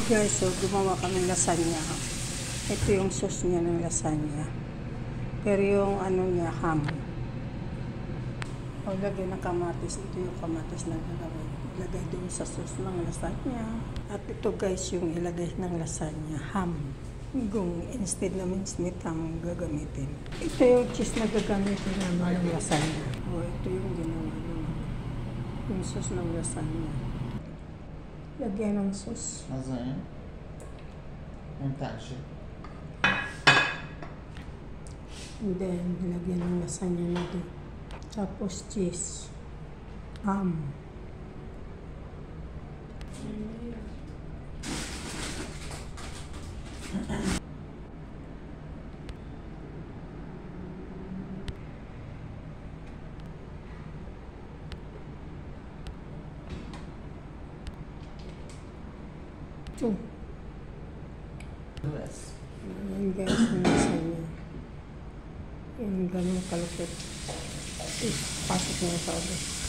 Guys, so gumawa kami ng lasagna. Ito yung sauce niya ng lasagna. Pero yung ano niya, ham. O, lagay ng kamatis. Ito yung kamatis na gagawin. Ilagay doon sa sauce ng lasagna. At ito guys, yung ilagay ng lasagna, ham. Kung instead na minced meat, ham gagamitin. Ito yung cheese na gagamitin namin ng lasagna. O, ito yung ginawa namin. Yung sauce ng lasagna. Lagyan ng sauce. Lasanha. Montagem. And then, lagyan ng lasagna natin. Tapos cheese. Ham. Ito. Ayan guys, yung lasagna. Yung ganun kalupit. Pasok na sa oven.